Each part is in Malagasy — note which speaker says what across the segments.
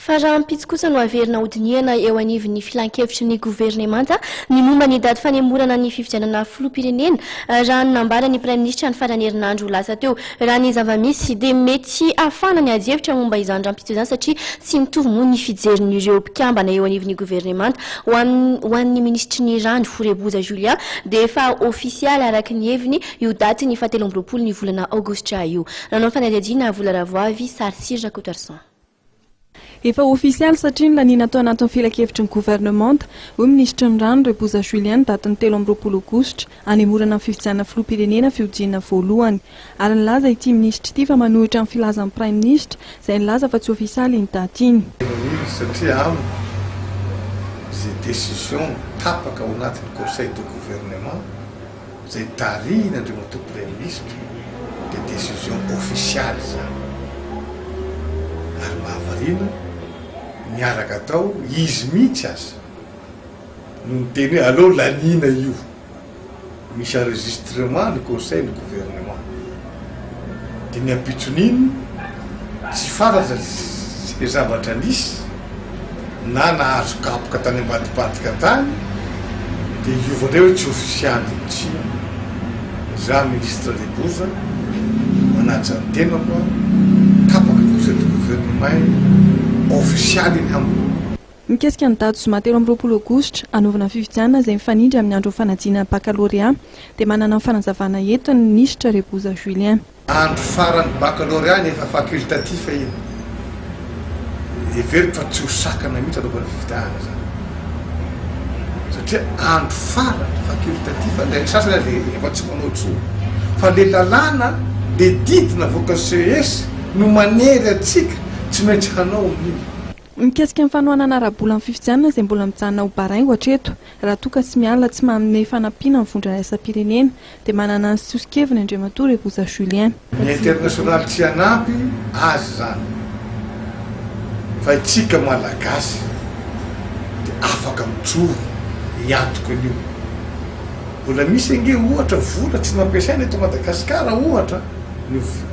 Speaker 1: Fa raha ampitsy kosa no averina hodiniana eo anivon'ny filan-kevitry ny governemanta ny momba ny daty fanemorana ny fifidianana filoham-pirenena raha nambara ny praiminisitra ny farany herinandro lasa teo. Raha ny zava-misy dia mety ahafana ny ady-hevitra momba izany rampitso izany satria tsy mitovy moa ny fijerin'ireo mpikambana eo anivon'ny governemanta ho an'ny ministry ny Randro Foreboza Julien dia efa ofisialy araky ny heviny io daty ny 17 ny volana aogositra io. Nanao fanadihadiana Vola Ravoavy, Sarsir Rakotarson.
Speaker 2: Efa ofisialy satria ny lanina tao anatin'ny filan-kevitry ny governemanta hoy ministry ny Rano Foreboza Julien datiny 17 aogositra hanemorana ny fifidianana filoham-pirenena fihojiana voalohany ary nilaza ity ministry ity fa manohitra amin'ny filazan'ny prime ministre izay nilaza fa tsy ofisialy iny daty iny.
Speaker 3: Satria izay décision tapaka ao anatin'ny conseil de gouvernement izay tarihina andriamatoa prime ministre dia décision officiale zany ary mahavarina miaraka atao izy mihitsy aza no miteny hoe aleo lanina io misy enregistrement ny conseil de gouvernement dia ny ampitson'iny tsy fantatra zay zavatra nisy na nahazo kapoka tany ambadipadika tany dia iovan'ireo hoe tsy ofisialy tsy za ministre Foreboza manaja ny tenako tapaka conseil de gouvernement ofisialy ny aminy.
Speaker 2: Mikesika ny daty zoma 17 aogositra anaovana fifidianana izay mifanindry amin'ny andro fanadinana baccalauréat dia manana ny fanazavana eto ny ministre Foreboza Julien.
Speaker 3: Andro farany baccalauréat nefa facultatif iny every fa tsy ho sakana mihitsy anaovana fifidianana zany satria andro farany facultatif ilay sasany efa tsy manao tsoa fa le lalàna le didina voaka CES no manery atsika tsy maintsy hanao amin'iny.
Speaker 2: Mikesika ny fanohanana arabola amin'ny fifidianana izay mbola mijanona ho baraingo hatreto raha toka tsy miala tsy manome fanampiana ny vondrona raisam-pirenena dia manana ny sosikeviny andriamatoa Foreboza Julien.
Speaker 3: Ny internationaly tsy hanampy azy zany fa itsika malagasy dia afaka mijoro hiantoka an'io. Mbola misy ange ohatra vola tsy nampiasaina eto Madagasikara ohatra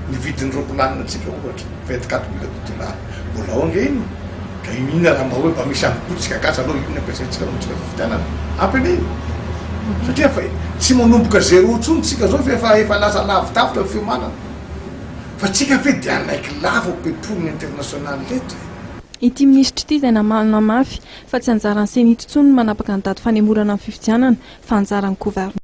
Speaker 3: ny vidin'ny ropilanina atsika ohatra 24 millions de dollars mbola ao ange iny ka inona raha mba hoe mba misy ampotsika gasy aloha ino nampiasaintsika amintsika fifidianana ampin'iny satria fa tsy manomboka zéro ntsony tsika zao fa efa lasa lavidavitra ny fiomanana fa tsika ve dia anaiky lava pepoliny internationaly leto.
Speaker 2: Ity ministry ity izay namalina mafy fa tsy anjaran'ny senity intsony manapaka ny daty fanemorana ny fifidianana fa anjaran'ny gouvernement.